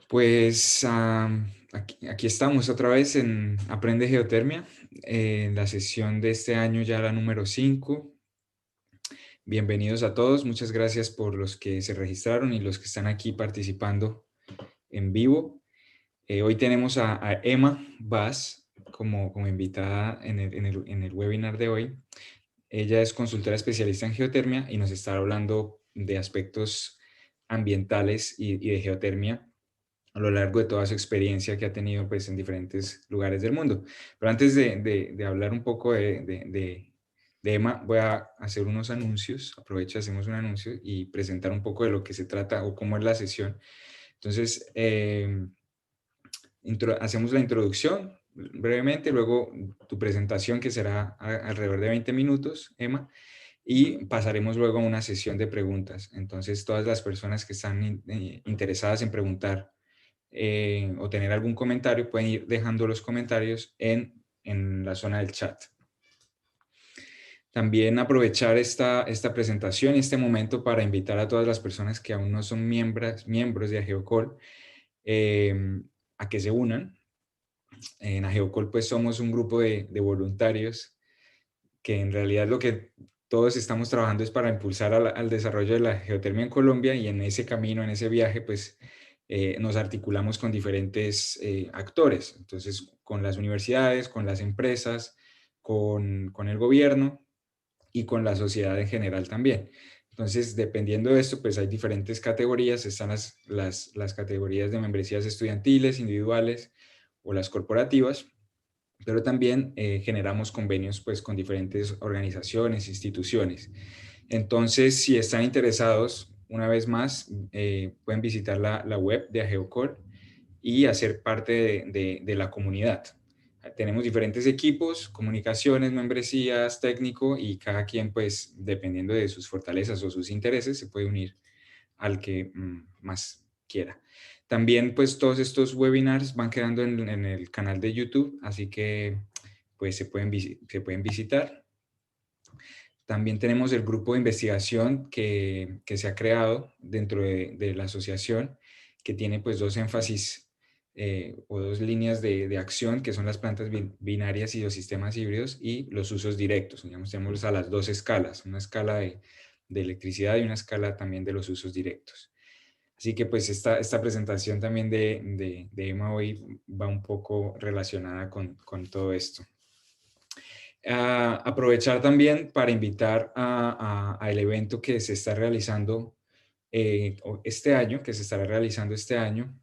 Pues aquí estamos otra vez en Aprende Geotermia, en la sesión de este año ya la número 5. Bienvenidos a todos, muchas gracias por los que se registraron y los que están aquí participando en vivo. Hoy tenemos a Emma Vaz como invitada en el webinar de hoy. Ella es consultora especialista en geotermia y nos estará hablando de aspectos ambientales y de geotermia a lo largo de toda su experiencia que ha tenido pues, en diferentes lugares del mundo. Pero antes de hablar un poco de Emma, voy a hacer unos anuncios. Aprovecho, hacemos un anuncio y presentar un poco de lo que se trata o cómo es la sesión. Entonces, hacemos la introducción brevemente, luego tu presentación que será alrededor de 20 minutos, Emma, y pasaremos luego a una sesión de preguntas. Entonces, todas las personas que están interesadas en preguntar o tener algún comentario, pueden ir dejando los comentarios en la zona del chat. También aprovechar esta presentación y este momento para invitar a todas las personas que aún no son miembros de AgeoCall a que se unan. En AgeoCall pues somos un grupo de voluntarios que en realidad lo que todos estamos trabajando es para impulsar al desarrollo de la geotermia en Colombia, y en ese camino, en ese viaje, pues nos articulamos con diferentes actores. Entonces, con las universidades, con las empresas, con el gobierno y con la sociedad en general también. Entonces, dependiendo de esto, pues hay diferentes categorías. Están las categorías de membresías estudiantiles, individuales o las corporativas, pero también generamos convenios pues, con diferentes organizaciones, instituciones. Entonces, si están interesados, una vez más, pueden visitar la web de AgeoCall y hacer parte de la comunidad. Tenemos diferentes equipos, comunicaciones, membresías, técnico, y cada quien, pues, dependiendo de sus fortalezas o sus intereses, se puede unir al que más quiera. También, pues, todos estos webinars van quedando en el canal de YouTube, así que, pues, se pueden visitar. También tenemos el grupo de investigación que se ha creado dentro de la asociación, que tiene pues dos énfasis o dos líneas de acción, que son las plantas binarias y los sistemas híbridos y los usos directos. Digamos, tenemos a las dos escalas, una escala de electricidad y una escala también de los usos directos. Así que pues esta presentación también de Emma hoy va un poco relacionada con todo esto. Aprovechar también para invitar al evento que se está realizando este año, que se estará realizando este año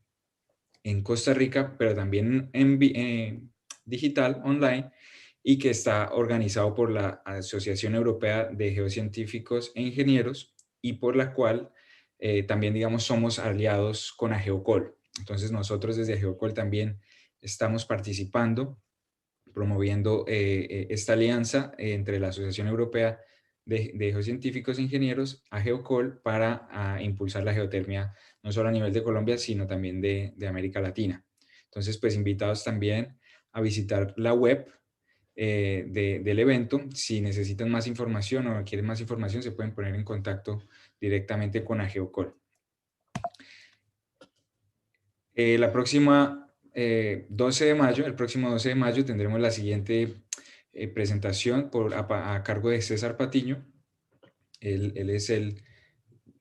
en Costa Rica, pero también en digital, online, y que está organizado por la Asociación Europea de Geocientíficos e Ingenieros, y por la cual también, digamos, somos aliados con AgeoCall. Entonces nosotros desde AgeoCall también estamos participando, promoviendo esta alianza entre la Asociación Europea de Geocientíficos e Ingenieros, AgeoCall, para impulsar la geotermia no solo a nivel de Colombia, sino también de América Latina. Entonces, pues invitados también a visitar la web del evento. Si necesitan más información o quieren más información, se pueden poner en contacto directamente con AgeoCall. La próxima 12 de mayo, el próximo 12 de mayo tendremos la siguiente presentación a cargo de César Patiño. Él es el,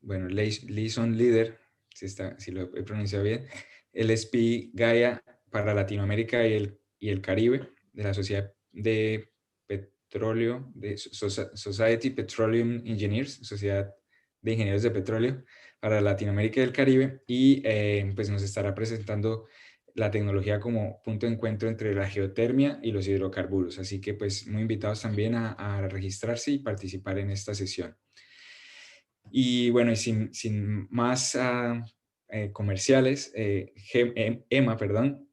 bueno, Liaison Leader, si lo he pronunciado bien, el SPI Gaia para Latinoamérica y el Caribe, de la Sociedad de Petróleo, de Society Petroleum Engineers, Sociedad de Ingenieros de Petróleo para Latinoamérica y el Caribe, y pues nos estará presentando la tecnología como punto de encuentro entre la geotermia y los hidrocarburos. Así que pues muy invitados también a registrarse y participar en esta sesión. Y bueno, y sin más comerciales, Emma, perdón.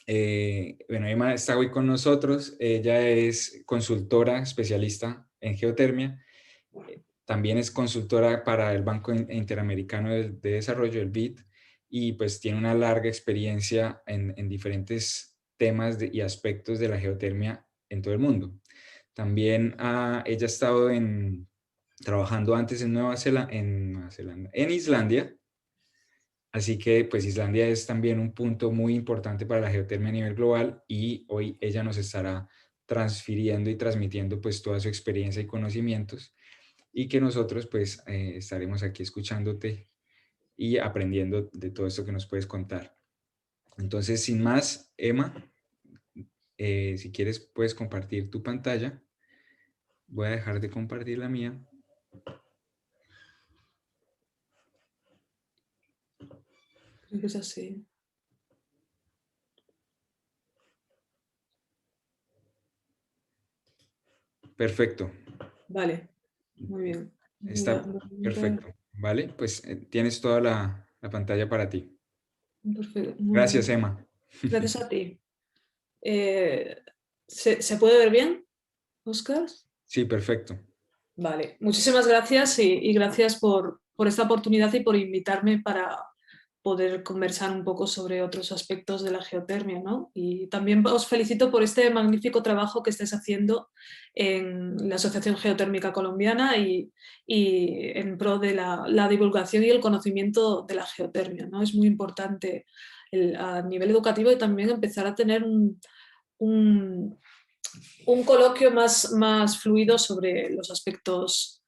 Bueno, Emma está hoy con nosotros. Ella es consultora especialista en geotermia. También es consultora para el Banco Interamericano de Desarrollo, el BID, y pues tiene una larga experiencia en diferentes temas y aspectos de la geotermia en todo el mundo. También ella ha estado trabajando antes en Nueva Zelanda, en Islandia, Así que pues Islandia es también un punto muy importante para la geotermia a nivel global y hoy ella nos estará transfiriendo y transmitiendo pues toda su experiencia y conocimientos y que nosotros pues estaremos aquí escuchándote y aprendiendo de todo esto que nos puedes contar. Entonces, sin más, Emma, si quieres puedes compartir tu pantalla. Voy a dejar de compartir la mía. Creo que es así. Perfecto. Vale, muy bien. Está perfecto. Vale, pues tienes toda la pantalla para ti. Perfecto, muy Gracias, bien. Emma. Gracias a ti. ¿Se puede ver bien, Óscar? Sí, perfecto. Vale, muchísimas gracias y gracias por esta oportunidad y por invitarme para poder conversar un poco sobre otros aspectos de la geotermia, ¿no? Y también os felicito por este magnífico trabajo que estáis haciendo en la Asociación Geotérmica Colombiana y en pro de la divulgación y el conocimiento de la geotermia, ¿no? Es muy importante a nivel educativo y también empezar a tener un coloquio más fluido sobre los aspectos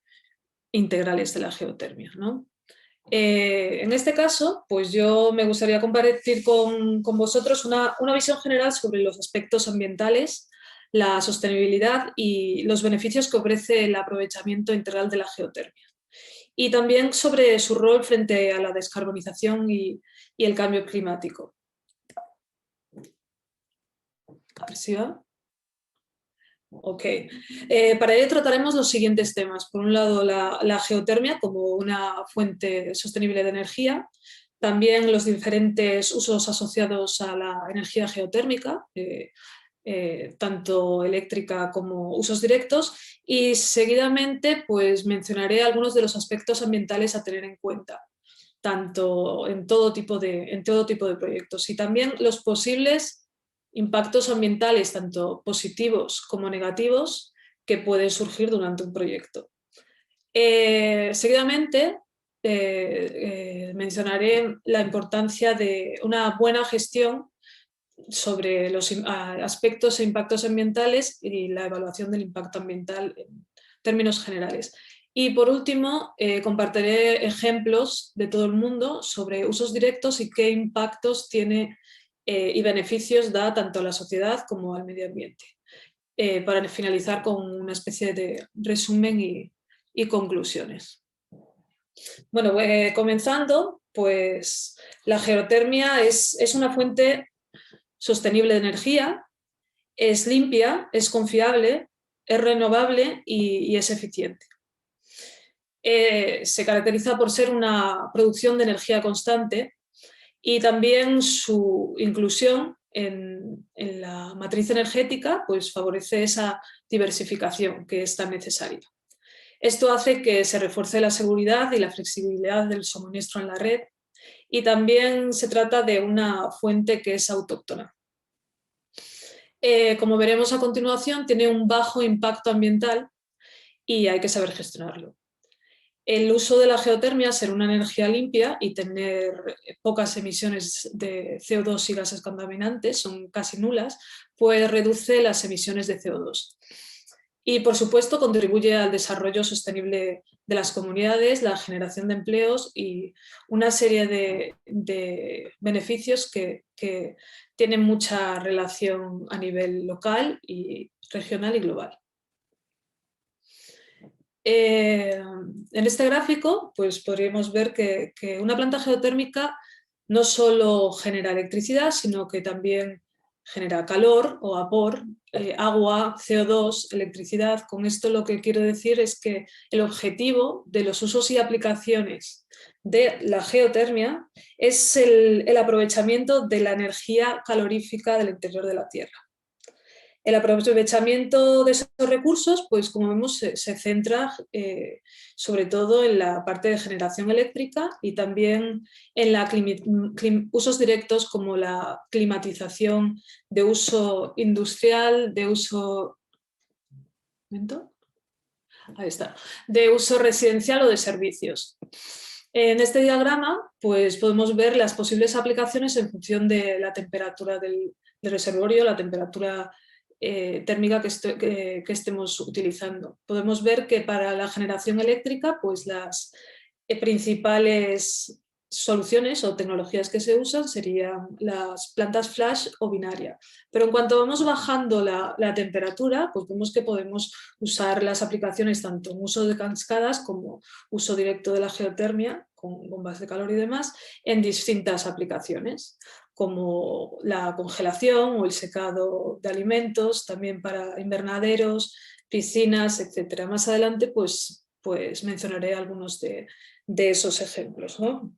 integrales de la geotermia, ¿no? En este caso, pues yo me gustaría compartir con vosotros una visión general sobre los aspectos ambientales, la sostenibilidad y los beneficios que ofrece el aprovechamiento integral de la geotermia. Y también sobre su rol frente a la descarbonización y el cambio climático. A ver si va. Ok. Para ello trataremos los siguientes temas. Por un lado, la geotermia como una fuente sostenible de energía, también los diferentes usos asociados a la energía geotérmica, tanto eléctrica como usos directos, y seguidamente pues, mencionaré algunos de los aspectos ambientales a tener en cuenta, tanto en todo tipo de proyectos, y también los posibles impactos ambientales, tanto positivos como negativos, que pueden surgir durante un proyecto. Seguidamente, mencionaré la importancia de una buena gestión sobre los aspectos e impactos ambientales y la evaluación del impacto ambiental en términos generales. Y por último, compartiré ejemplos de todo el mundo sobre usos directos y qué impactos tiene y beneficios da tanto a la sociedad como al medio ambiente. Para finalizar con una especie de resumen y conclusiones. Bueno, comenzando, pues la geotermia es una fuente sostenible de energía, es limpia, es confiable, es renovable y es eficiente. Se caracteriza por ser una producción de energía constante y también su inclusión en la matriz energética pues favorece esa diversificación que es tan necesaria. Esto hace que se refuerce la seguridad y la flexibilidad del suministro en la red y también se trata de una fuente que es autóctona. Como veremos a continuación, tiene un bajo impacto ambiental y hay que saber gestionarlo. El uso de la geotermia, ser una energía limpia y tener pocas emisiones de CO2 y gases contaminantes, son casi nulas, pues reduce las emisiones de CO2. Y, por supuesto, contribuye al desarrollo sostenible de las comunidades, la generación de empleos y una serie de beneficios que tienen mucha relación a nivel local, y regional y global. En este gráfico pues, podríamos ver que una planta geotérmica no solo genera electricidad, sino que también genera calor o vapor, agua, CO2, electricidad. Con esto lo que quiero decir es que el objetivo de los usos y aplicaciones de la geotermia es el aprovechamiento de la energía calorífica del interior de la Tierra. El aprovechamiento de esos recursos, pues como vemos, se centra sobre todo en la parte de generación eléctrica y también en usos directos como la climatización de uso industrial, de uso... Ahí está, de uso residencial o de servicios. En este diagrama pues, podemos ver las posibles aplicaciones en función de la temperatura del reservorio, la temperatura térmica que estemos utilizando. Podemos ver que para la generación eléctrica pues, las principales soluciones o tecnologías que se usan serían las plantas flash o binaria. Pero en cuanto vamos bajando la temperatura, pues vemos que podemos usar las aplicaciones tanto en uso de cascadas como uso directo de la geotermia, con bombas de calor y demás, en distintas aplicaciones, como la congelación o el secado de alimentos, también para invernaderos, piscinas, etc. Más adelante pues mencionaré algunos de esos ejemplos, ¿no?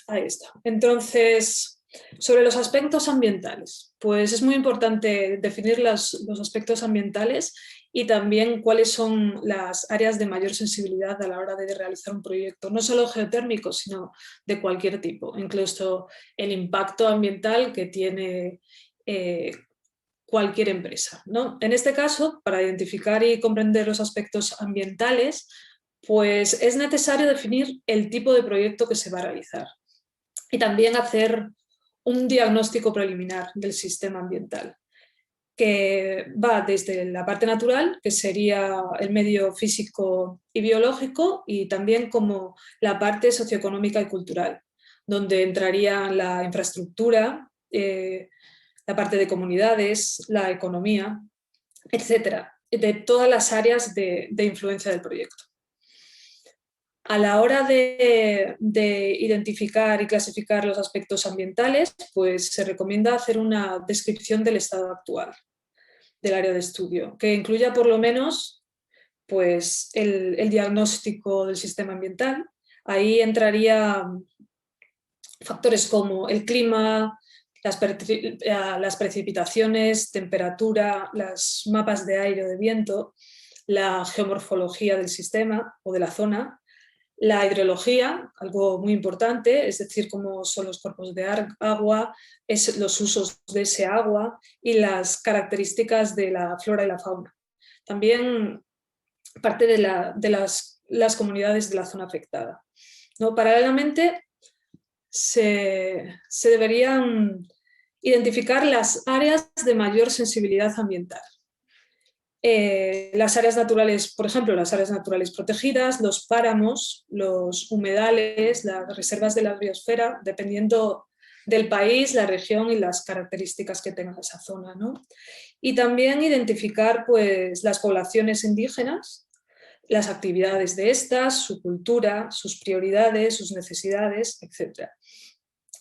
Ahí está. Entonces, sobre los aspectos ambientales, pues es muy importante definir los aspectos ambientales y también cuáles son las áreas de mayor sensibilidad a la hora de realizar un proyecto, no solo geotérmico, sino de cualquier tipo, incluso el impacto ambiental que tiene cualquier empresa, ¿no? En este caso, para identificar y comprender los aspectos ambientales, pues es necesario definir el tipo de proyecto que se va a realizar y también hacer un diagnóstico preliminar del sistema ambiental, que va desde la parte natural, que sería el medio físico y biológico, y también como la parte socioeconómica y cultural, donde entraría la infraestructura, la parte de comunidades, la economía, etcétera, de todas las áreas de influencia del proyecto. A la hora de identificar y clasificar los aspectos ambientales, pues se recomienda hacer una descripción del estado actual del área de estudio, que incluya por lo menos pues, el diagnóstico del sistema ambiental. Ahí entraría factores como el clima, las precipitaciones, temperatura, los mapas de aire o de viento, la geomorfología del sistema o de la zona, la hidrología, algo muy importante, es decir, cómo son los cuerpos de agua, los usos de ese agua y las características de la flora y la fauna. También parte de las comunidades de la zona afectada, ¿no? Paralelamente, se deberían identificar las áreas de mayor sensibilidad ambiental. Las áreas naturales, por ejemplo, las áreas naturales protegidas, los páramos, los humedales, las reservas de la biosfera, dependiendo del país, la región y las características que tenga esa zona, ¿no? Y también identificar pues, las poblaciones indígenas, las actividades de estas, su cultura, sus prioridades, sus necesidades, etc.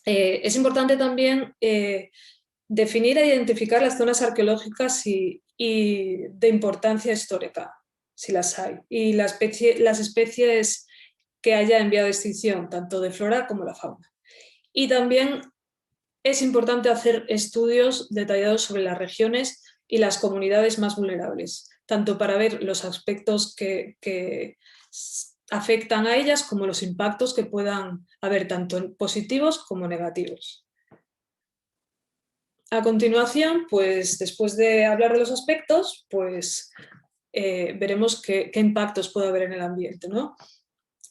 Es importante también definir e identificar las zonas arqueológicas y de importancia histórica, si las hay, y las especies que haya en vía de extinción, tanto de flora como la fauna. Y también es importante hacer estudios detallados sobre las regiones y las comunidades más vulnerables, tanto para ver los aspectos que afectan a ellas como los impactos que puedan haber tanto positivos como negativos. A continuación, pues después de hablar de los aspectos, pues veremos qué impactos puede haber en el ambiente, ¿no?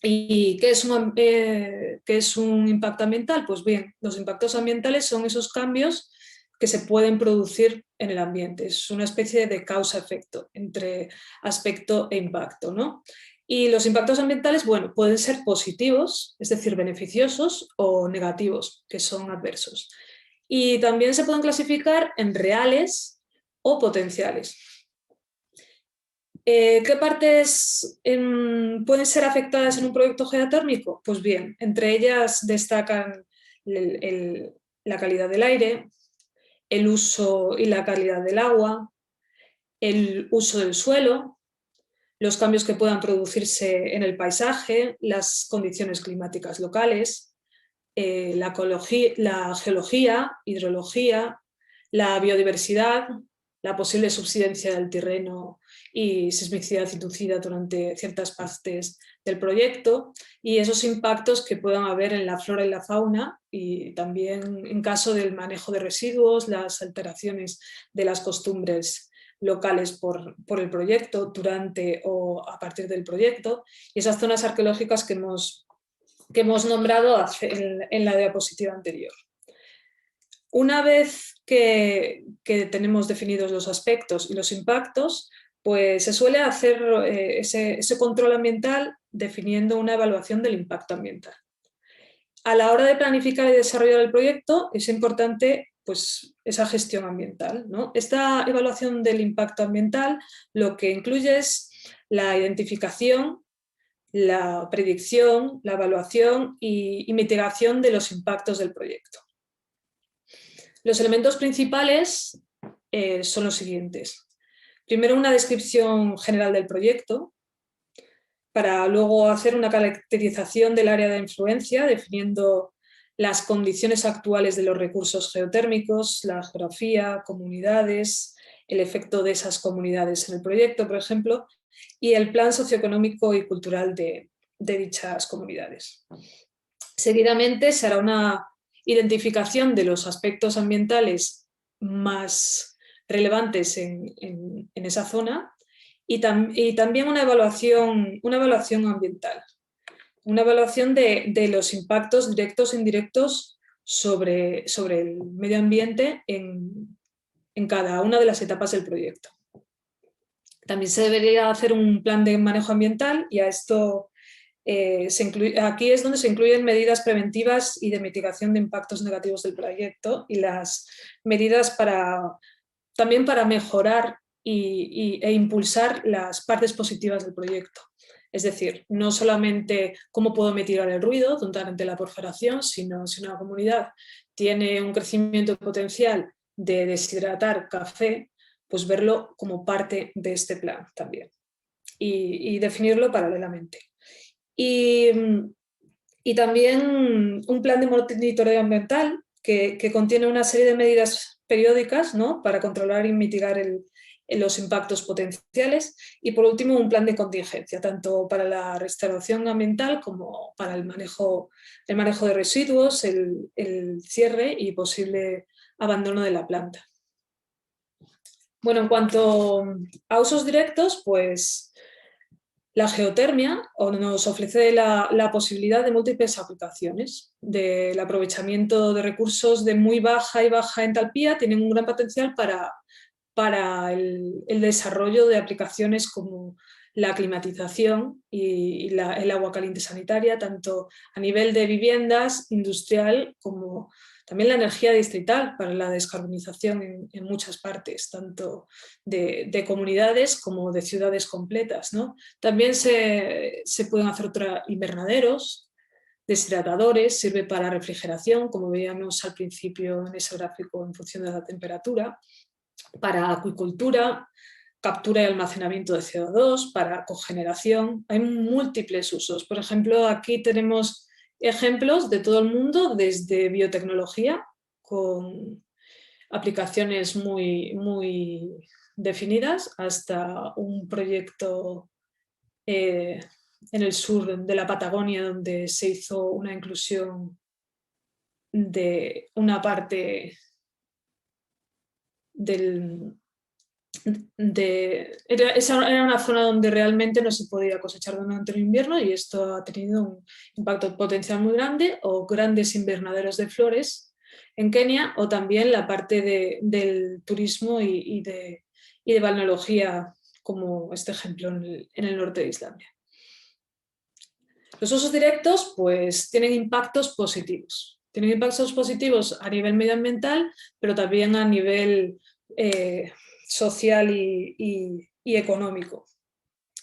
¿Y qué es un impacto ambiental? Pues bien, los impactos ambientales son esos cambios que se pueden producir en el ambiente. Es una especie de causa-efecto entre aspecto e impacto, ¿no? Y los impactos ambientales, bueno, pueden ser positivos, es decir, beneficiosos, o negativos, que son adversos. Y también se pueden clasificar en reales o potenciales. ¿Qué partes pueden ser afectadas en un proyecto geotérmico? Pues bien, entre ellas destacan la calidad del aire, el uso y la calidad del agua, el uso del suelo, los cambios que puedan producirse en el paisaje, las condiciones climáticas locales, la geología, hidrología, la biodiversidad, la posible subsidencia del terreno y sismicidad inducida durante ciertas partes del proyecto y esos impactos que puedan haber en la flora y la fauna y también en caso del manejo de residuos, las alteraciones de las costumbres locales por el proyecto, durante o a partir del proyecto, y esas zonas arqueológicas que hemos nombrado en la diapositiva anterior. Una vez que tenemos definidos los aspectos y los impactos, pues se suele hacer ese control ambiental definiendo una evaluación del impacto ambiental. A la hora de planificar y desarrollar el proyecto es importante pues, esa gestión ambiental, ¿no? Esta evaluación del impacto ambiental lo que incluye es la identificación, la predicción, la evaluación y mitigación de los impactos del proyecto. Los elementos principales son los siguientes. Primero, una descripción general del proyecto, para luego hacer una caracterización del área de influencia, definiendo las condiciones actuales de los recursos geotérmicos, la geografía, comunidades, el efecto de esas comunidades en el proyecto, por ejemplo, y el plan socioeconómico y cultural de dichas comunidades. Seguidamente se hará una identificación de los aspectos ambientales más relevantes en esa zona y también una evaluación ambiental, una evaluación de los impactos directos e indirectos sobre el medio ambiente en cada una de las etapas del proyecto. También se debería hacer un plan de manejo ambiental y a esto aquí es donde se incluyen medidas preventivas y de mitigación de impactos negativos del proyecto y las medidas también para mejorar e impulsar las partes positivas del proyecto. Es decir, no solamente cómo puedo mitigar el ruido durante la perforación, sino si una comunidad tiene un crecimiento potencial de deshidratar café, pues verlo como parte de este plan también y definirlo paralelamente. Y también un plan de monitoreo ambiental que contiene una serie de medidas periódicas, ¿no?, para controlar y mitigar los impactos potenciales. Y por último, un plan de contingencia, tanto para la restauración ambiental como para el manejo de residuos, el cierre y posible abandono de la planta. Bueno, en cuanto a usos directos, pues la geotermia nos ofrece la posibilidad de múltiples aplicaciones, del aprovechamiento de recursos de muy baja y baja entalpía, tienen un gran potencial para el desarrollo de aplicaciones como la climatización y el agua caliente sanitaria, tanto a nivel de viviendas, industrial, como también la energía distrital para la descarbonización en muchas partes, tanto de comunidades como de ciudades completas, ¿no? También se pueden hacer invernaderos, deshidratadores, sirve para refrigeración, como veíamos al principio en ese gráfico en función de la temperatura, para acuicultura, captura y almacenamiento de CO2, para cogeneración. Hay múltiples usos. Por ejemplo, aquí tenemos ejemplos de todo el mundo, desde biotecnología, con aplicaciones muy, muy definidas, hasta un proyecto en el sur de la Patagonia, donde se hizo una inclusión de una parte era una zona donde realmente no se podía cosechar durante el invierno y esto ha tenido un impacto potencial muy grande, o grandes invernaderos de flores en Kenia, o también la parte del turismo y de balneología, como este ejemplo en el norte de Islandia. Los usos directos pues tienen impactos positivos. Tienen impactos positivos a nivel medioambiental, pero también a nivel social y económico.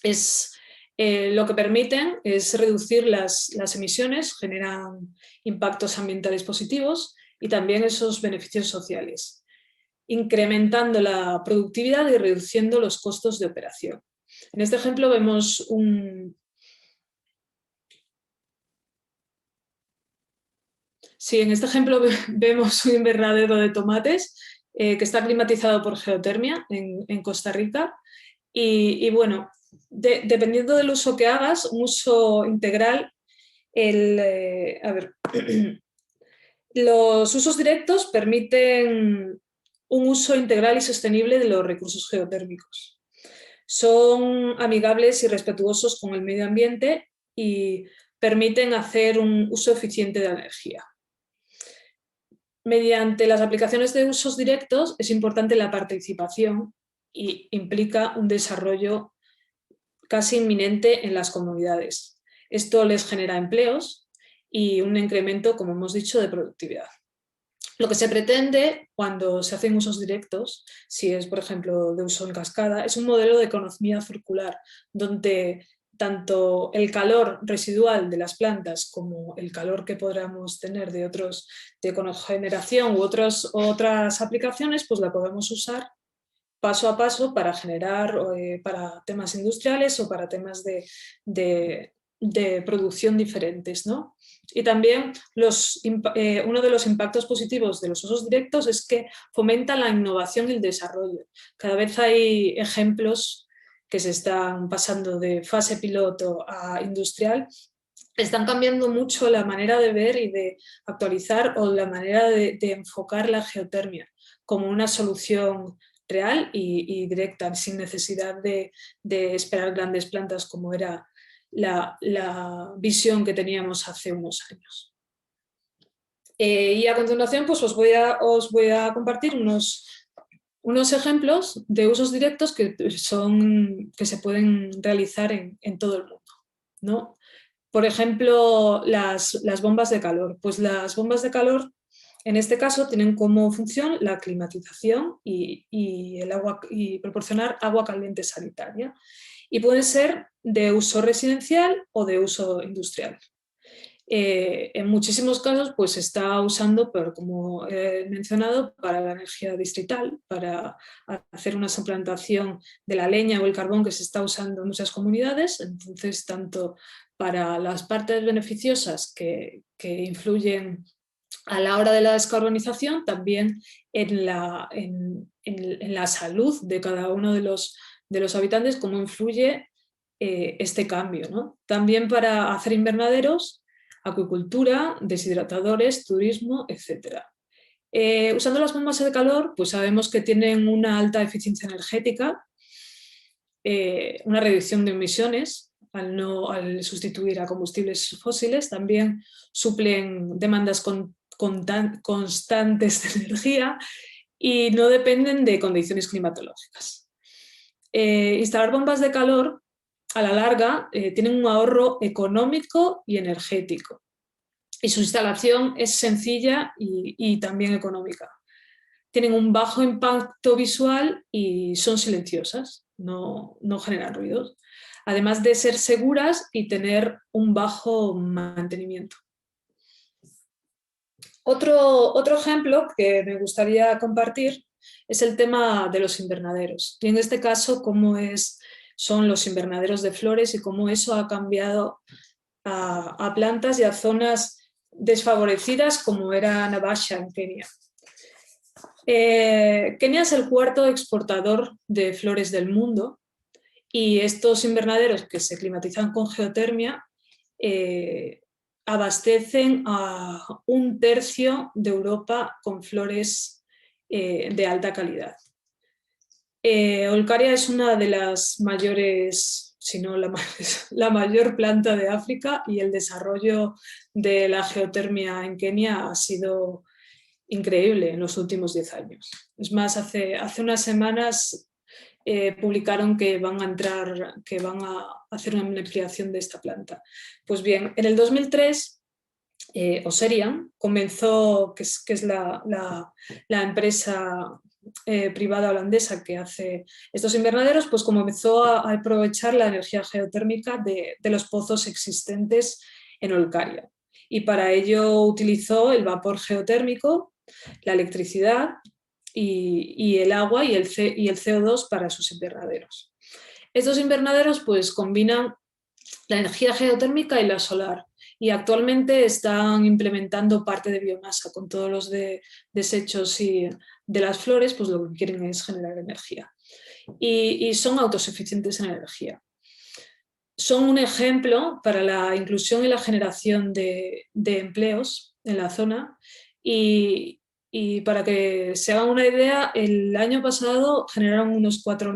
Lo que permiten es reducir las emisiones, generan impactos ambientales positivos y también esos beneficios sociales, incrementando la productividad y reduciendo los costos de operación. En este ejemplo vemos en este ejemplo vemos un invernadero de tomates que está climatizado por geotermia en Costa Rica y bueno, dependiendo del uso que hagas, un uso integral, los usos directos permiten un uso integral y sostenible de los recursos geotérmicos. Son amigables y respetuosos con el medio ambiente y permiten hacer un uso eficiente de la energía. Mediante las aplicaciones de usos directos es importante la participación y implica un desarrollo casi inminente en las comunidades. Esto les genera empleos y un incremento, como hemos dicho, de productividad. Lo que se pretende cuando se hacen usos directos, si es, por ejemplo, de uso en cascada, es un modelo de economía circular, donde tanto el calor residual de las plantas como el calor que podamos tener de otros de cogeneración u otras aplicaciones, pues la podemos usar paso a paso para generar para temas industriales o para temas de producción diferentes, ¿no? Y también uno de los impactos positivos de los usos directos es que fomenta la innovación y el desarrollo. Cada vez hay ejemplos que se están pasando de fase piloto a industrial, están cambiando mucho la manera de ver y de actualizar o la manera de enfocar la geotermia como una solución real y directa, sin necesidad de esperar grandes plantas como era la visión que teníamos hace unos años. Y a continuación pues os voy a compartir unos ejemplos de usos directos que se pueden realizar en todo el mundo, ¿no? Por ejemplo, las bombas de calor. Pues las bombas de calor, en este caso, tienen como función la climatización y proporcionar agua caliente sanitaria. Y pueden ser de uso residencial o de uso industrial. En muchísimos casos pues se está usando, pero como he mencionado, para la energía distrital, para hacer una suplantación de la leña o el carbón que se está usando en muchas comunidades. Entonces, tanto para las partes beneficiosas que influyen a la hora de la descarbonización, también en la salud de cada uno de los habitantes, cómo influye este cambio, ¿no? También para hacer invernaderos, acuicultura, deshidratadores, turismo, etc. Usando las bombas de calor, pues sabemos que tienen una alta eficiencia energética, una reducción de emisiones al sustituir a combustibles fósiles, también suplen demandas constantes de energía y no dependen de condiciones climatológicas. Instalar bombas de calor a la larga tienen un ahorro económico y energético, y su instalación es sencilla y también económica. Tienen un bajo impacto visual y son silenciosas, no generan ruidos, además de ser seguras y tener un bajo mantenimiento. Otro ejemplo que me gustaría compartir es el tema de los invernaderos, y en este caso cómo son los invernaderos de flores y cómo eso ha cambiado a plantas y a zonas desfavorecidas como era Naivasha en Kenia. Kenia es el cuarto exportador de flores del mundo, y estos invernaderos que se climatizan con geotermia abastecen a 1/3 de Europa con flores de alta calidad. Olcaria es una de las mayores, si no la mayor planta de África, y el desarrollo de la geotermia en Kenia ha sido increíble en los últimos 10 años. Es más, hace unas semanas publicaron que van a hacer una ampliación de esta planta. Pues bien, en el 2003, Oserian comenzó, que es la empresa privada holandesa que hace estos invernaderos, pues comenzó a aprovechar la energía geotérmica de los pozos existentes en Olcaria. Y para ello utilizó el vapor geotérmico, la electricidad y el agua y el CO2 para sus invernaderos. Estos invernaderos pues combinan la energía geotérmica y la solar, y actualmente están implementando parte de biomasa con todos los desechos y de las flores, pues lo que quieren es generar energía. Y son autosuficientes en energía. Son un ejemplo para la inclusión y la generación de empleos en la zona, y Y para que se hagan una idea, el año pasado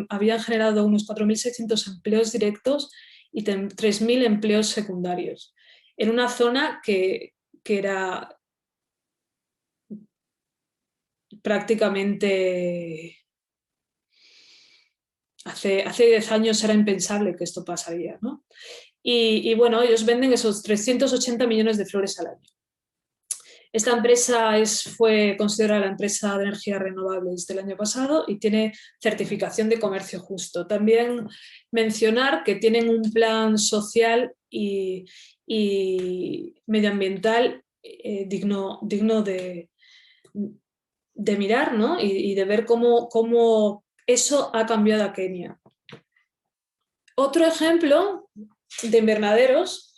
habían generado unos 4.600 empleos directos y 3.000 empleos secundarios, en una zona que era prácticamente... Hace 10 años era impensable que esto pasaría, ¿no? Y bueno, ellos venden esos 380 millones de flores al año. Esta empresa fue considerada la empresa de energías renovables del año pasado y tiene certificación de comercio justo. También mencionar que tienen un plan social y medioambiental digno de mirar, ¿no? Y de ver cómo eso ha cambiado a Kenia. Otro ejemplo de invernaderos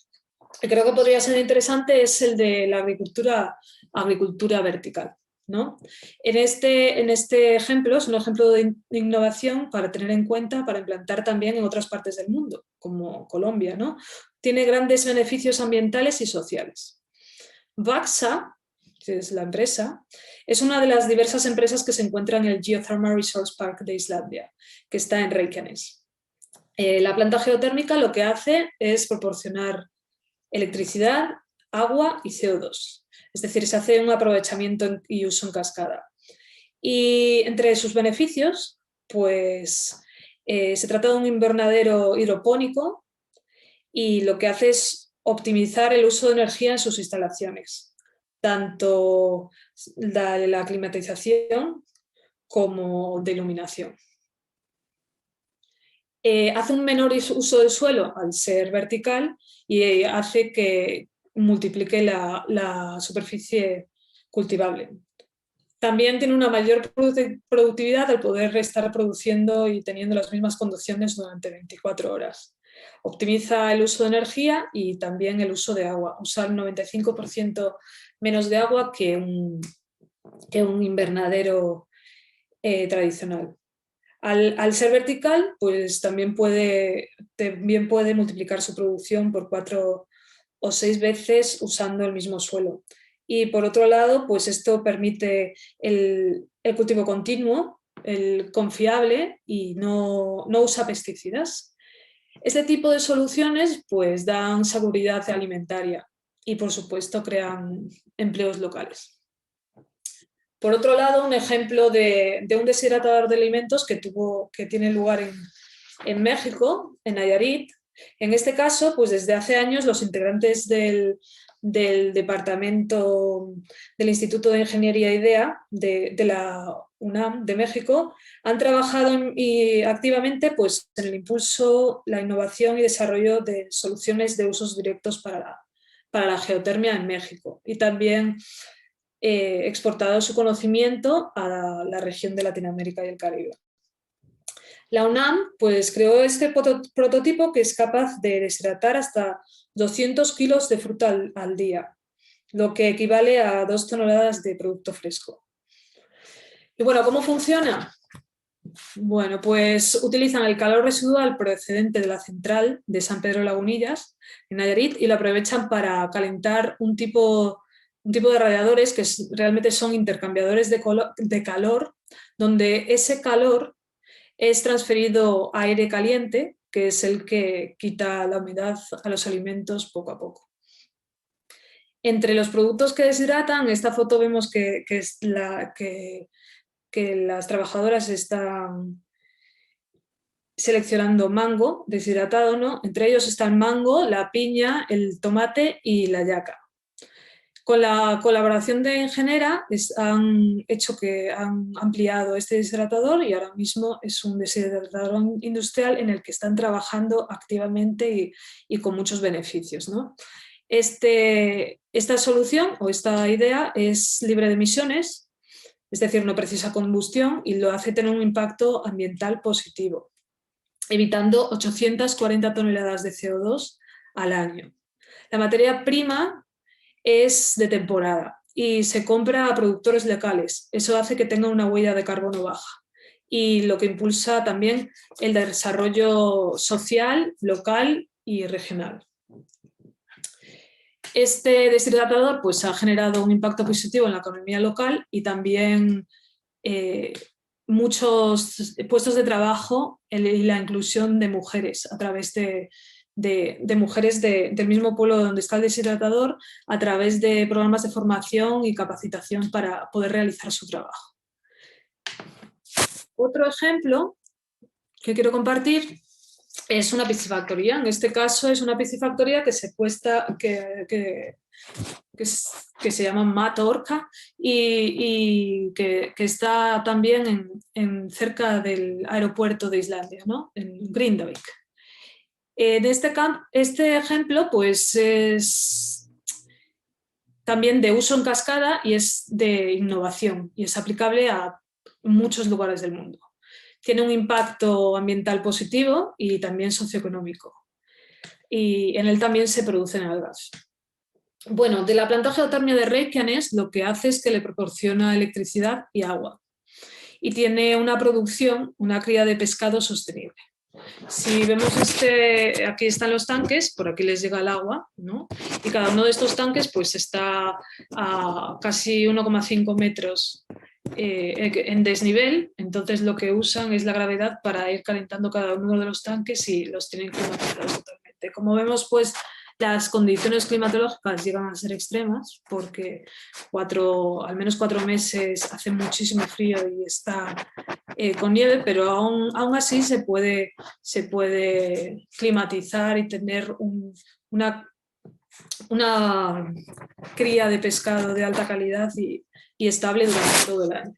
que creo que podría ser interesante es el de la agricultura vertical, ¿no? En este ejemplo es un ejemplo de innovación para tener en cuenta, para implantar también en otras partes del mundo, como Colombia, ¿no? Tiene grandes beneficios ambientales y sociales. Vaxa, que es la empresa, es una de las diversas empresas que se encuentran en el Geothermal Resource Park de Islandia, que está en Reykjanes. La planta geotérmica lo que hace es proporcionar electricidad, agua y CO2. Es decir, se hace un aprovechamiento y uso en cascada. Y entre sus beneficios, pues se trata de un invernadero hidropónico y lo que hace es optimizar el uso de energía en sus instalaciones, tanto de la climatización como de iluminación. Hace un menor uso del suelo al ser vertical y hace que multiplique la superficie cultivable. También tiene una mayor productividad al poder estar produciendo y teniendo las mismas condiciones durante 24 horas. Optimiza el uso de energía y también el uso de agua. Usa el 95% menos de agua que un invernadero tradicional. Al ser vertical, pues también puede multiplicar su producción por 4 o 6 veces usando el mismo suelo. Y por otro lado, pues esto permite el cultivo continuo, el confiable y no usa pesticidas. Este tipo de soluciones pues dan seguridad alimentaria y por supuesto crean empleos locales. Por otro lado, un ejemplo de un deshidratador de alimentos que tiene lugar en México, en Nayarit. En este caso, pues desde hace años los integrantes del departamento del Instituto de Ingeniería IDEA de la UNAM de México han trabajado activamente pues, en el impulso, la innovación y desarrollo de soluciones de usos directos para la geotermia en México y también exportado su conocimiento a la región de Latinoamérica y el Caribe. La UNAM pues, creó este prototipo que es capaz de deshidratar hasta 200 kilos de fruta al día, lo que equivale a 2 toneladas de producto fresco. Y bueno, ¿cómo funciona? Bueno, pues utilizan el calor residual procedente de la central de San Pedro Lagunillas, en Nayarit, y lo aprovechan para calentar un tipo de radiadores que realmente son intercambiadores de calor, donde ese calor es transferido a aire caliente, que es el que quita la humedad a los alimentos poco a poco. Entre los productos que deshidratan, en esta foto vemos que las trabajadoras están seleccionando mango deshidratado, ¿no? Entre ellos está el mango, la piña, el tomate y la yaca. Con la colaboración de Ingenera han ampliado este deshidratador y ahora mismo es un deshidratador industrial en el que están trabajando activamente y con muchos beneficios, ¿no? Esta solución o esta idea es libre de emisiones, es decir, no precisa combustión y lo hace tener un impacto ambiental positivo, evitando 840 toneladas de CO2 al año. La materia prima es de temporada y se compra a productores locales. Eso hace que tenga una huella de carbono baja y lo que impulsa también el desarrollo social, local y regional. Este deshidratador pues, ha generado un impacto positivo en la economía local y también muchos puestos de trabajo y la inclusión de mujeres a través de mujeres del mismo pueblo donde está el deshidratador, a través de programas de formación y capacitación para poder realizar su trabajo. Otro ejemplo que quiero compartir es una piscifactoría. En este caso es una piscifactoría que se llama Mata Orca y que está también cerca del aeropuerto de Islandia, ¿no? En Grindavik. Este ejemplo pues, es también de uso en cascada y es de innovación y es aplicable a muchos lugares del mundo. Tiene un impacto ambiental positivo y también socioeconómico. Y en él también se producen algas. Bueno, de la planta geotermia de Reykjanes lo que hace es que le proporciona electricidad y agua. Y tiene una producción, una cría de pescado sostenible. Si vemos aquí están los tanques, por aquí les llega el agua, ¿no? Y cada uno de estos tanques pues está a casi 1,5 metros en desnivel, entonces lo que usan es la gravedad para ir calentando cada uno de los tanques y los tienen climatizados totalmente. Como vemos, pues las condiciones climatológicas llegan a ser extremas porque al menos 4 meses hace muchísimo frío y está con nieve, pero aún así se puede climatizar y tener una cría de pescado de alta calidad y estable durante todo el año.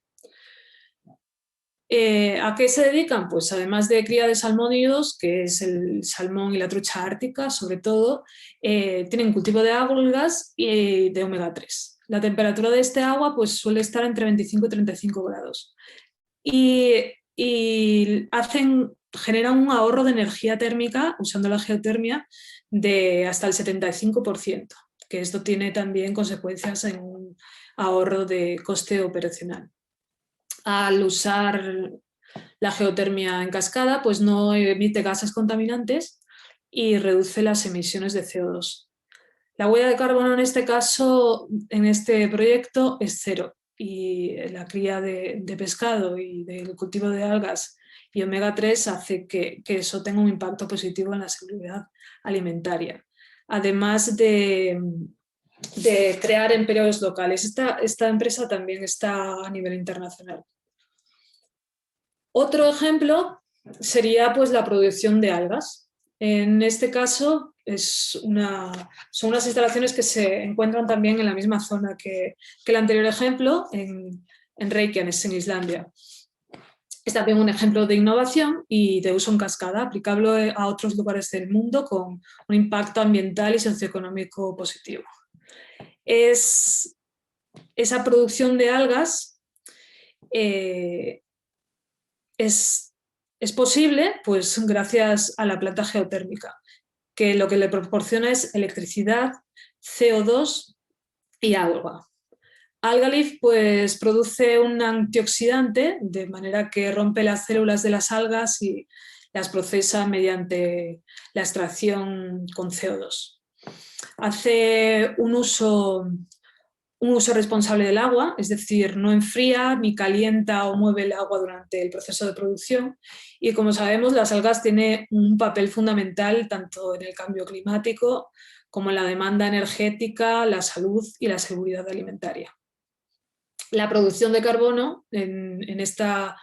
¿A qué se dedican? Pues además de cría de salmónidos, que es el salmón y la trucha ártica, sobre todo, tienen cultivo de algas y de omega 3. La temperatura de este agua pues, suele estar entre 25 y 35 grados. Y generan un ahorro de energía térmica usando la geotermia de hasta el 75%, que esto tiene también consecuencias en un ahorro de coste operacional. Al usar la geotermia en cascada, pues no emite gases contaminantes y reduce las emisiones de CO2. La huella de carbono en este caso, en este proyecto, es cero y la cría de pescado y del cultivo de algas y omega 3 hace que eso tenga un impacto positivo en la seguridad alimentaria. Además de crear empleos locales. Esta empresa también está a nivel internacional. Otro ejemplo sería pues, la producción de algas. En este caso son unas instalaciones que se encuentran también en la misma zona que el anterior ejemplo, en Reykjanes, en Islandia. Es también un ejemplo de innovación y de uso en cascada, aplicable a otros lugares del mundo con un impacto ambiental y socioeconómico positivo. Esa producción de algas es posible pues, gracias a la planta geotérmica, que lo que le proporciona es electricidad, CO2 y agua. Algalif pues, produce un antioxidante de manera que rompe las células de las algas y las procesa mediante la extracción con CO2. Hace un uso responsable del agua, es decir, no enfría ni calienta o mueve el agua durante el proceso de producción. Y como sabemos, las algas tienen un papel fundamental tanto en el cambio climático como en la demanda energética, la salud y la seguridad alimentaria. La producción de carbono en estas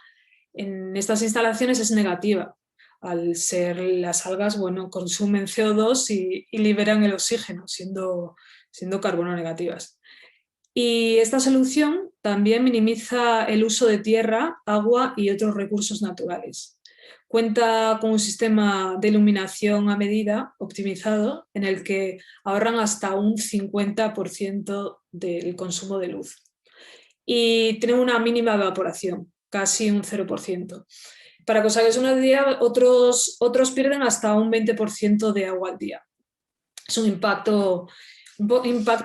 instalaciones es negativa. Al ser las algas, bueno, consumen CO2 y liberan el oxígeno, siendo carbono negativas. Y esta solución también minimiza el uso de tierra, agua y otros recursos naturales. Cuenta con un sistema de iluminación a medida optimizado en el que ahorran hasta un 50% del consumo de luz. Y tiene una mínima evaporación, casi un 0%. Para que os hagáis una idea, otros pierden hasta un 20% de agua al día. Es un impacto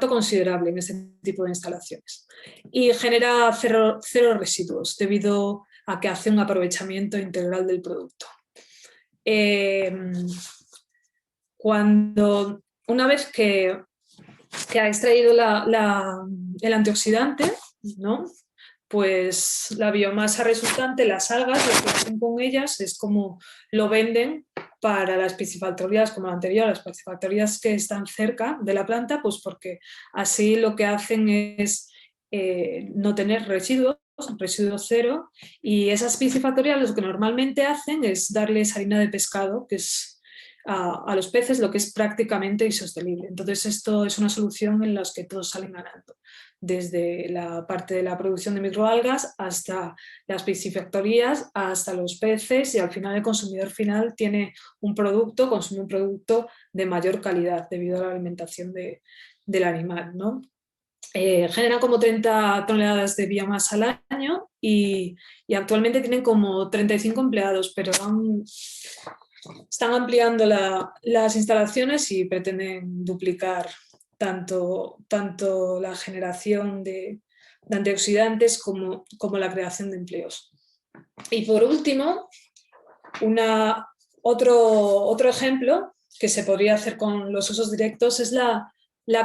considerable en este tipo de instalaciones. Y genera cero residuos debido a que hace un aprovechamiento integral del producto. Una vez que que ha extraído el antioxidante, ¿no? Pues la biomasa resultante, las algas, lo que hacen con ellas es como lo venden para las piscifactorías como la anterior, las piscifactorías que están cerca de la planta, pues porque así lo que hacen es no tener residuos, residuo cero, y esas piscifactorías lo que normalmente hacen es darles harina de pescado, que es a los peces, lo que es prácticamente insostenible. Entonces esto es una solución en la que todos salen ganando, desde la parte de la producción de microalgas hasta las piscifactorías, hasta los peces, y al final el consumidor final tiene un producto, consume un producto de mayor calidad debido a la alimentación del animal, ¿no? Generan como 30 toneladas de biomasa al año y actualmente tienen como 35 empleados, pero están ampliando las instalaciones y pretenden duplicar tanto la generación de antioxidantes como la creación de empleos. Y por último, otro ejemplo que se podría hacer con los usos directos es la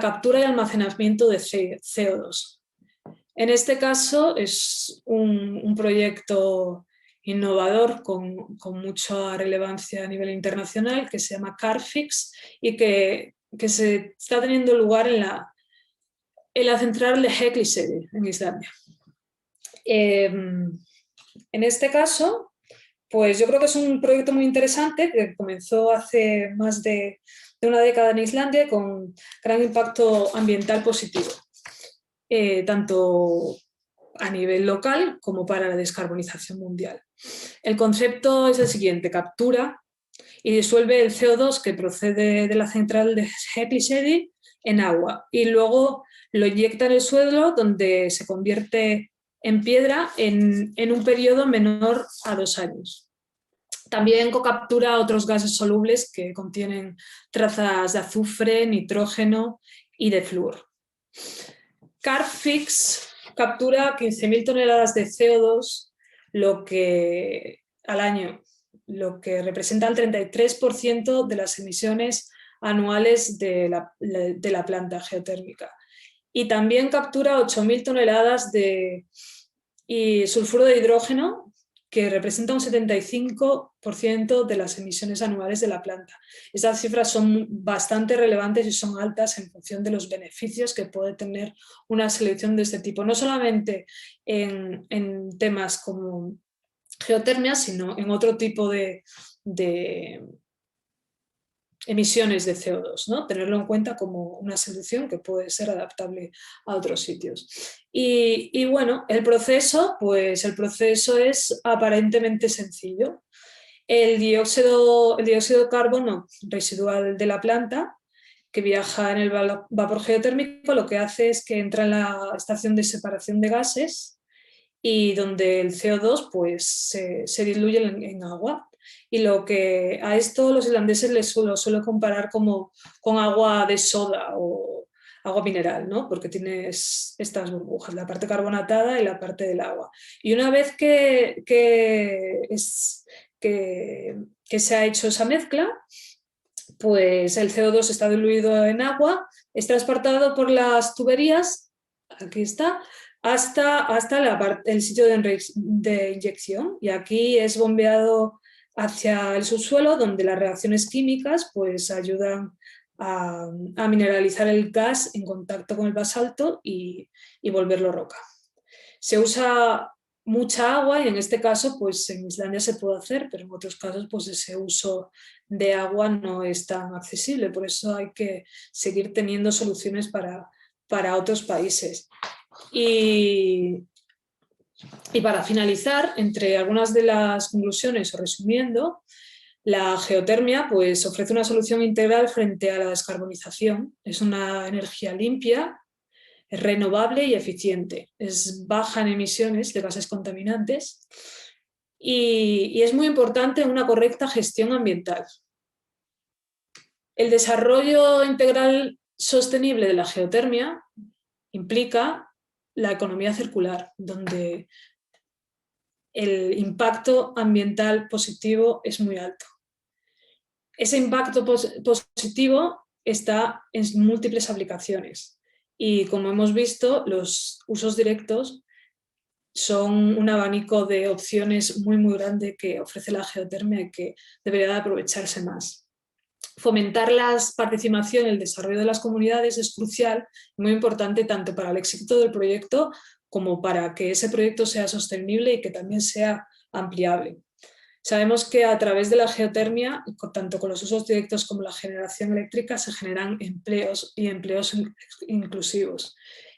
captura y almacenamiento de CO2. En este caso es un proyecto innovador con mucha relevancia a nivel internacional que se llama Carbfix y que se está teniendo lugar en la central de Hellisheiði, en Islandia. En este caso, pues yo creo que es un proyecto muy interesante que comenzó hace más de una década en Islandia con gran impacto ambiental positivo, tanto a nivel local como para la descarbonización mundial. El concepto es el siguiente: captura y disuelve el CO2 que procede de la central de Hellisheiði en agua y luego lo inyecta en el suelo, donde se convierte en piedra en un periodo menor a 2 años. También captura otros gases solubles que contienen trazas de azufre, nitrógeno y de flúor. Carbfix captura 15.000 toneladas de CO2 al año, lo que representa el 33% de las emisiones anuales de la planta geotérmica. Y también captura 8.000 toneladas de sulfuro de hidrógeno, que representa un 75% de las emisiones anuales de la planta. Estas cifras son bastante relevantes y son altas en función de los beneficios que puede tener una selección de este tipo, no solamente en temas como geotermia, sino en otro tipo de emisiones de CO2, ¿no? Tenerlo en cuenta como una solución que puede ser adaptable a otros sitios. Y bueno, el proceso es aparentemente sencillo. El dióxido de carbono residual de la planta, que viaja en el vapor geotérmico, lo que hace es que entra en la estación de separación de gases y donde el CO2 pues, se diluye en agua. Y lo que a esto los islandeses lo suelen comparar con agua de soda o agua mineral, ¿no? Porque tienes estas burbujas, la parte carbonatada y la parte del agua. Y una vez que se ha hecho esa mezcla, pues el CO2 está diluido en agua, es transportado por las tuberías, aquí está, hasta el sitio de inyección, y aquí es bombeado hacia el subsuelo, donde las reacciones químicas pues, ayudan a mineralizar el gas en contacto con el basalto y volverlo roca. Se usa mucha agua y en este caso pues en Islandia se puede hacer, pero en otros casos pues ese uso de agua no es tan accesible, por eso hay que seguir teniendo soluciones para otros países. Y para finalizar, entre algunas de las conclusiones o resumiendo, la geotermia pues, ofrece una solución integral frente a la descarbonización. Es una energía limpia, es renovable y eficiente, es baja en emisiones de gases contaminantes y es muy importante una correcta gestión ambiental. El desarrollo integral sostenible de la geotermia implica la economía circular, donde el impacto ambiental positivo es muy alto. Ese impacto positivo está en múltiples aplicaciones. Y como hemos visto, los usos directos son un abanico de opciones muy, muy grande que ofrece la geotermia y que debería de aprovecharse más. Fomentar la participación y el desarrollo de las comunidades es crucial, muy importante tanto para el éxito del proyecto como para que ese proyecto sea sostenible y que también sea ampliable. Sabemos que a través de la geotermia, tanto con los usos directos como la generación eléctrica, se generan empleos y empleos inclusivos.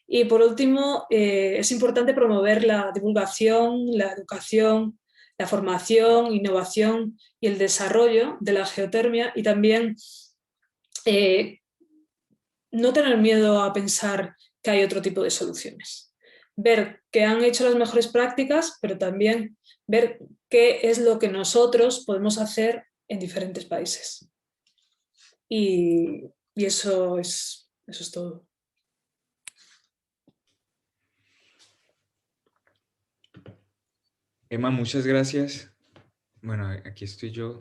Y por último, es importante promover la divulgación, la educación, la formación, innovación y el desarrollo de la geotermia y también no tener miedo a pensar que hay otro tipo de soluciones. Ver que han hecho las mejores prácticas, pero también ver qué es lo que nosotros podemos hacer en diferentes países. Y eso es todo. Emma, muchas gracias. Bueno, aquí estoy yo.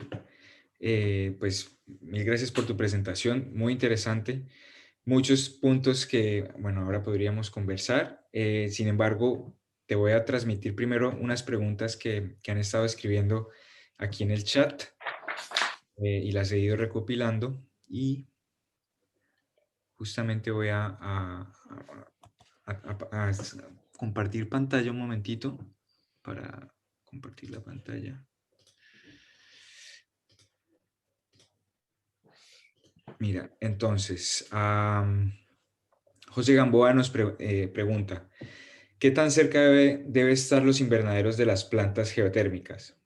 Pues mil gracias por tu presentación, muy interesante. Muchos puntos que, bueno, ahora podríamos conversar. Sin embargo, te voy a transmitir primero unas preguntas que han estado escribiendo aquí en el chat y las he ido recopilando y justamente voy a compartir pantalla un momentito para compartir la pantalla. Mira, entonces, José Gamboa nos pregunta, ¿qué tan cerca debe estar los invernaderos de las plantas geotérmicas?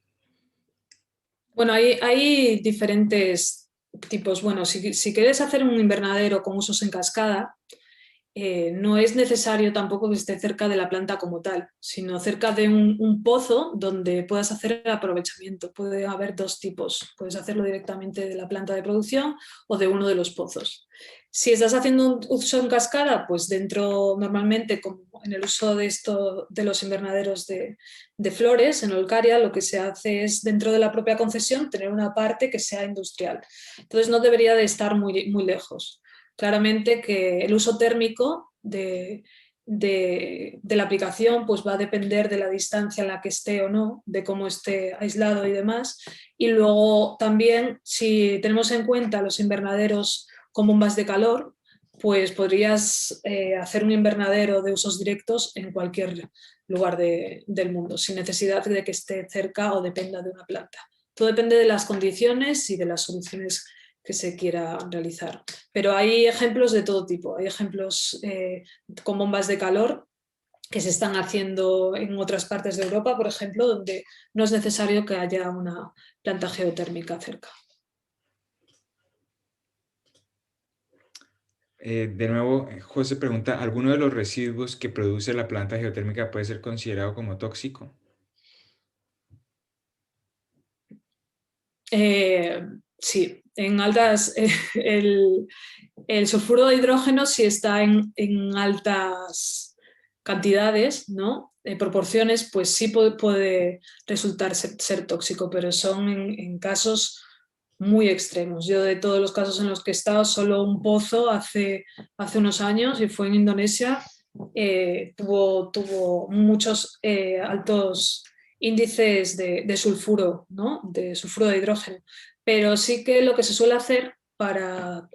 Bueno, hay diferentes tipos. Bueno, si quieres hacer un invernadero con usos en cascada, no es necesario tampoco que esté cerca de la planta como tal, sino cerca de un pozo donde puedas hacer el aprovechamiento. Puede haber dos tipos, puedes hacerlo directamente de la planta de producción o de uno de los pozos. Si estás haciendo un uso en cascada, pues dentro, normalmente, como en el uso de los invernaderos de flores, en Olcaria, lo que se hace es, dentro de la propia concesión, tener una parte que sea industrial. Entonces no debería de estar muy lejos. Claramente que el uso térmico de la aplicación pues va a depender de la distancia en la que esté o no, de cómo esté aislado y demás. Y luego también, si tenemos en cuenta los invernaderos con bombas de calor, pues podrías hacer un invernadero de usos directos en cualquier lugar del mundo, sin necesidad de que esté cerca o dependa de una planta. Todo depende de las condiciones y de las soluciones que se quiera realizar. Pero hay ejemplos de todo tipo. Hay ejemplos con bombas de calor que se están haciendo en otras partes de Europa, por ejemplo, donde no es necesario que haya una planta geotérmica cerca. De nuevo, José pregunta, ¿alguno de los residuos que produce la planta geotérmica puede ser considerado como tóxico? Sí, en altas, el sulfuro de hidrógeno, si está en altas cantidades, ¿no? Proporciones, pues sí puede resultar ser tóxico, pero son en casos muy extremos. Yo, de todos los casos en los que he estado, solo un pozo hace unos años, y fue en Indonesia, tuvo muchos altos índices de sulfuro, ¿no? De sulfuro de hidrógeno. Pero sí que lo que se suele hacer para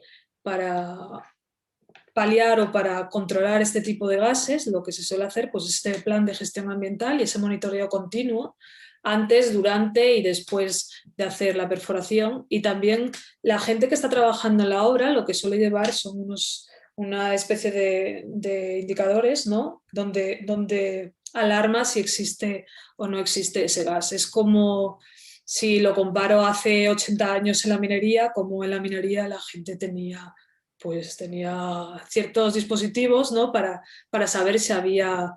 paliar o para controlar este tipo de gases, lo que se suele hacer, pues este plan de gestión ambiental y ese monitoreo continuo antes, durante y después de hacer la perforación. Y también la gente que está trabajando en la obra lo que suele llevar son una especie de indicadores, ¿no? Donde alarma si existe o no existe ese gas. Es como, si lo comparo hace 80 años en la minería, como en la minería la gente tenía ciertos dispositivos, ¿no? para saber si había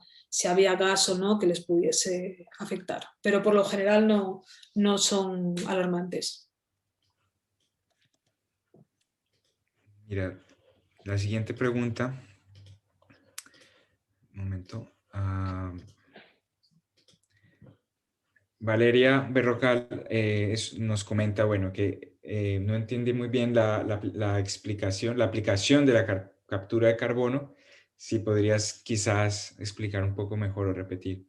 gas o no que les pudiese afectar. Pero por lo general no son alarmantes. Mira, la siguiente pregunta, un momento. Valeria Berrocal nos comenta, bueno, que no entendí muy bien la explicación, la aplicación de la captura de carbono. Si podrías quizás explicar un poco mejor o repetir.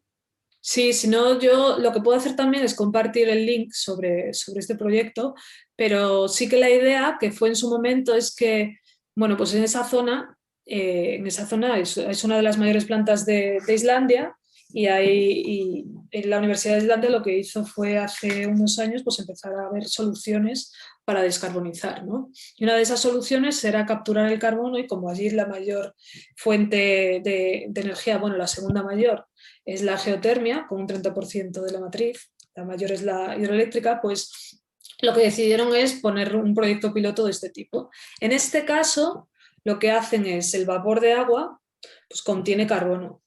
Sí, si no, yo lo que puedo hacer también es compartir el link sobre este proyecto, pero sí que la idea que fue en su momento es que, bueno, pues en esa zona es una de las mayores plantas de Islandia y en la Universidad de Islandia lo que hizo fue hace unos años pues empezar a ver soluciones para descarbonizar, ¿no? Y una de esas soluciones era capturar el carbono y como allí es la mayor fuente de energía, bueno, la segunda mayor es la geotermia, con un 30% de la matriz, la mayor es la hidroeléctrica, pues lo que decidieron es poner un proyecto piloto de este tipo. En este caso, lo que hacen es el vapor de agua, pues contiene carbono.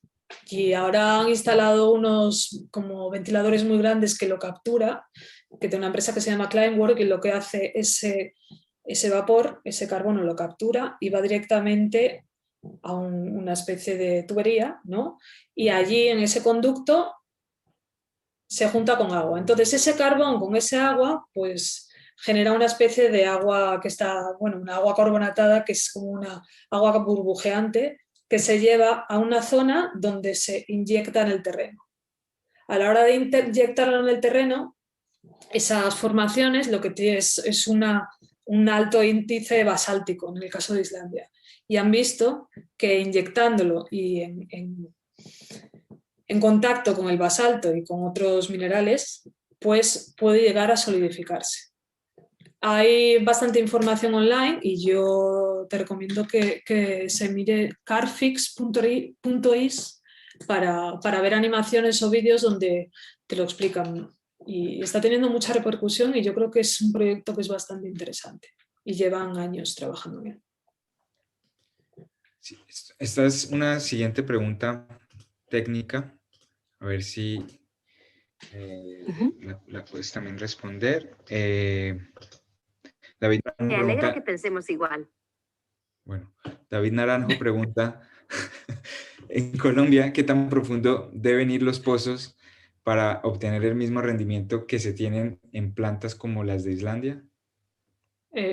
Y ahora han instalado unos como ventiladores muy grandes que lo captura, que tiene una empresa que se llama Climework, y lo que hace ese vapor, ese carbono lo captura y va directamente a una especie de tubería, ¿no? Y allí en ese conducto se junta con agua. Entonces ese carbón con ese agua, pues genera una especie de agua que está, bueno, una agua carbonatada que es como una agua burbujeante que se lleva a una zona donde se inyecta en el terreno. A la hora de inyectarlo en el terreno, esas formaciones lo que tiene es un alto índice basáltico, en el caso de Islandia. Y han visto que inyectándolo y en contacto con el basalto y con otros minerales, pues puede llegar a solidificarse. Hay bastante información online y yo te recomiendo que se mire carfix.is para ver animaciones o vídeos donde te lo explican. Y está teniendo mucha repercusión y yo creo que es un proyecto que es bastante interesante y llevan años trabajando en él. Sí, esta es una siguiente pregunta técnica, a ver si la puedes también responder. David Naranjo Me alegra pregunta, que pensemos igual. bueno, David Naranjo pregunta, en Colombia, ¿qué tan profundo deben ir los pozos para obtener el mismo rendimiento que se tienen en plantas como las de Islandia?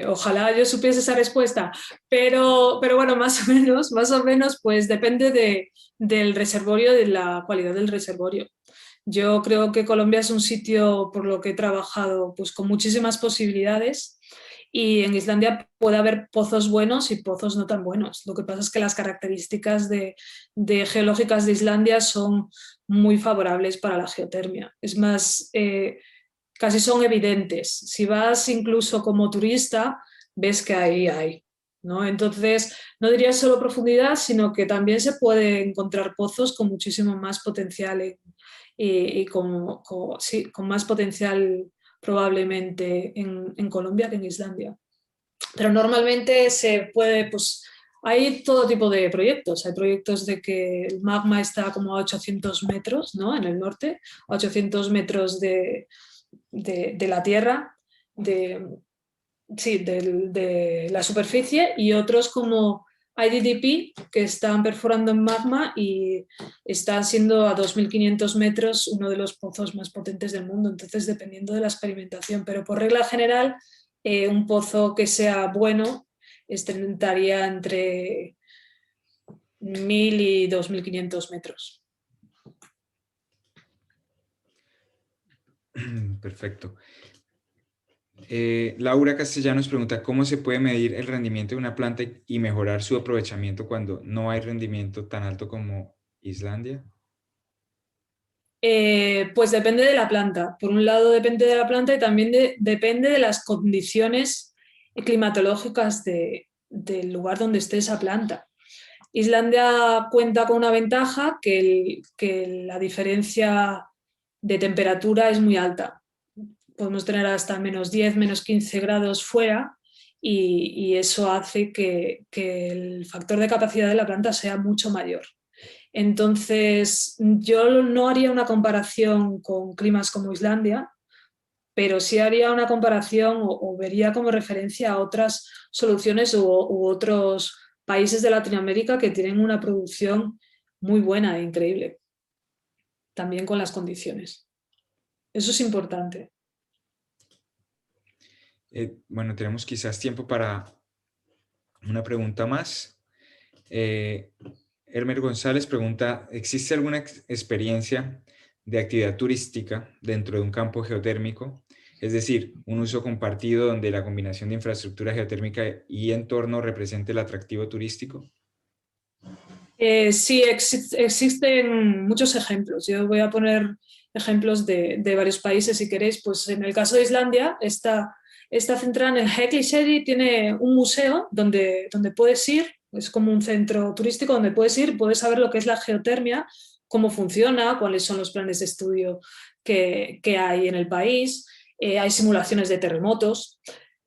Ojalá yo supiese esa respuesta, pero bueno, más o menos, pues depende del reservorio, de la cualidad del reservorio. Yo creo que Colombia es un sitio por lo que he trabajado pues, con muchísimas posibilidades y en Islandia puede haber pozos buenos y pozos no tan buenos. Lo que pasa es que las características de geológicas de Islandia son muy favorables para la geotermia. Es más, casi son evidentes. Si vas incluso como turista, ves que ahí hay. ¿No? Entonces, no diría solo profundidad, sino que también se puede encontrar pozos con muchísimo más potencial y con más potencial probablemente en Colombia que en Islandia. Pero normalmente se puede, pues hay todo tipo de proyectos. Hay proyectos de que el magma está como a 800 metros, ¿no? En el norte, a 800 metros de la tierra, de la superficie, y otros como IDDP que están perforando en magma y están siendo a 2.500 metros uno de los pozos más potentes del mundo. Entonces, dependiendo de la experimentación, pero por regla general, un pozo que sea bueno estaría entre 1.000 y 2.500 metros. Perfecto. Laura Castellanos pregunta, ¿cómo se puede medir el rendimiento de una planta y mejorar su aprovechamiento cuando no hay rendimiento tan alto como Islandia? Pues depende de la planta. Por un lado depende de la planta y también depende de las condiciones climatológicas del lugar donde esté esa planta. Islandia cuenta con una ventaja que la diferencia de temperatura es muy alta. Podemos tener hasta -10, -15 grados fuera y eso hace que el factor de capacidad de la planta sea mucho mayor. Entonces, yo no haría una comparación con climas como Islandia, pero sí haría una comparación o vería como referencia a otras soluciones u otros países de Latinoamérica que tienen una producción muy buena e increíble, también con las condiciones. Eso es importante. Bueno, tenemos quizás tiempo para una pregunta más. Eh, Elmer González pregunta, ¿existe alguna experiencia de actividad turística dentro de un campo geotérmico? Es decir, un uso compartido donde la combinación de infraestructura geotérmica y entorno represente el atractivo turístico. Sí, existen muchos ejemplos. Yo voy a poner ejemplos de varios países si queréis. Pues en el caso de Islandia, está centrada en el Hekliseyri, tiene un museo donde puedes ir, es como un centro turístico donde puedes ir, puedes saber lo que es la geotermia, cómo funciona, cuáles son los planes de estudio que hay en el país. Hay simulaciones de terremotos.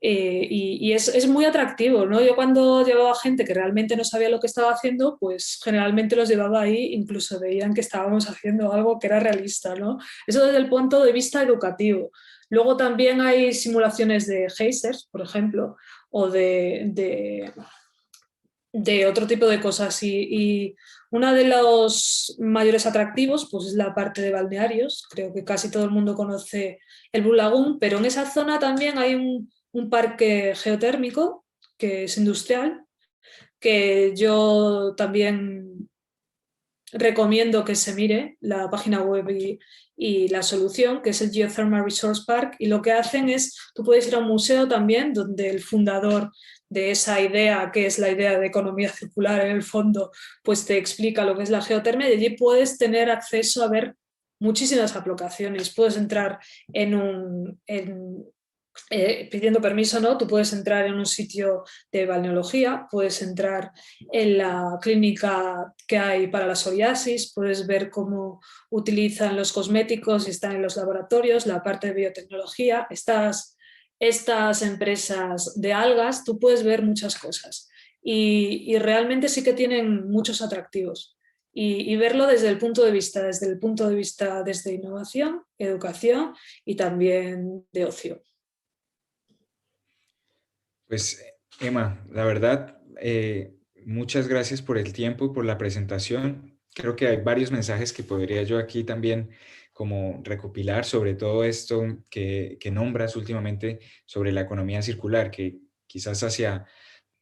Y es muy atractivo, ¿no? Yo cuando llevaba gente que realmente no sabía lo que estaba haciendo, pues generalmente los llevaba ahí, incluso veían que estábamos haciendo algo que era realista, ¿no? Eso desde el punto de vista educativo. Luego también hay simulaciones de geysers, por ejemplo, o de otro tipo de cosas. Y uno de los mayores atractivos pues, es la parte de balnearios. Creo que casi todo el mundo conoce el Blue Lagoon, pero en esa zona también hay un parque geotérmico que es industrial, que yo también recomiendo que se mire la página web y la solución, que es el Geothermal Resource Park, y lo que hacen es, tú puedes ir a un museo también, donde el fundador de esa idea, que es la idea de economía circular en el fondo, pues te explica lo que es la geotermia y allí puedes tener acceso a ver muchísimas aplicaciones. Puedes entrar pidiendo permiso, ¿no? Tú puedes entrar en un sitio de balneología, puedes entrar en la clínica que hay para la psoriasis, puedes ver cómo utilizan los cosméticos y están en los laboratorios, la parte de biotecnología, estas empresas de algas, tú puedes ver muchas cosas y realmente sí que tienen muchos atractivos. Y verlo desde el punto de vista desde innovación, educación y también de ocio. Pues, Emma, la verdad, muchas gracias por el tiempo y por la presentación. Creo que hay varios mensajes que podría yo aquí también como recopilar sobre todo esto que nombras últimamente sobre la economía circular, que quizás hacia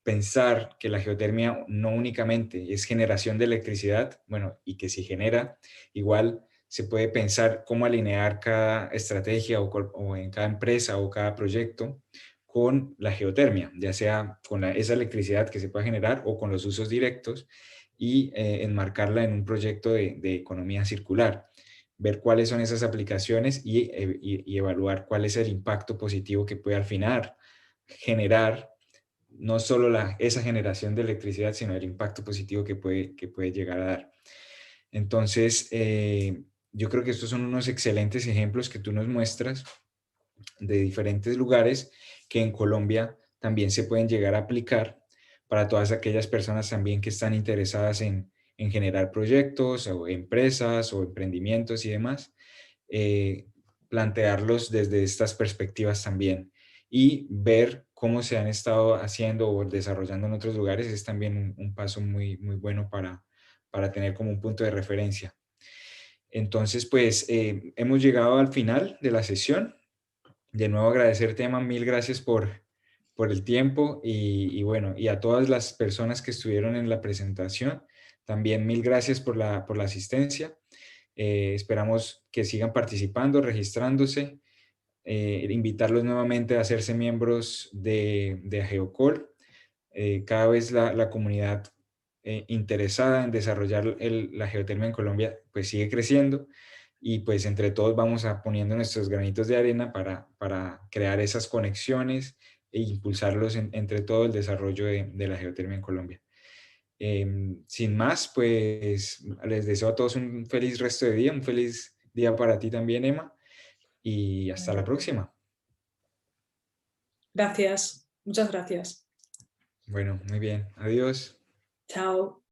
pensar que la geotermia no únicamente es generación de electricidad, bueno, y que si genera, igual se puede pensar cómo alinear cada estrategia o en cada empresa o cada proyecto con la geotermia, ya sea con esa electricidad que se pueda generar o con los usos directos y enmarcarla en un proyecto de economía circular, ver cuáles son esas aplicaciones y evaluar cuál es el impacto positivo que puede al final generar no solo esa generación de electricidad, sino el impacto positivo que puede llegar a dar. Entonces, yo creo que estos son unos excelentes ejemplos que tú nos muestras de diferentes lugares que en Colombia también se pueden llegar a aplicar para todas aquellas personas también que están interesadas en generar proyectos o empresas o emprendimientos y demás, eh, plantearlos desde estas perspectivas también y ver cómo se han estado haciendo o desarrollando en otros lugares es también un paso muy, muy bueno para tener como un punto de referencia. Entonces, pues hemos llegado al final de la sesión. De nuevo agradecerte, Emma, mil gracias por el tiempo y bueno, y a todas las personas que estuvieron en la presentación, también mil gracias por la asistencia. Esperamos que sigan participando, registrándose, invitarlos nuevamente a hacerse miembros de Geocol. Cada vez la comunidad interesada en desarrollar la geotermia en Colombia pues sigue creciendo y pues entre todos vamos a poniendo nuestros granitos de arena para crear esas conexiones e impulsarlos entre todo el desarrollo de la geotermia en Colombia. Sin más, pues les deseo a todos un feliz resto de día, un feliz día para ti también, Emma, y hasta la próxima. Gracias, muchas gracias. Bueno, muy bien. Adiós. Chao.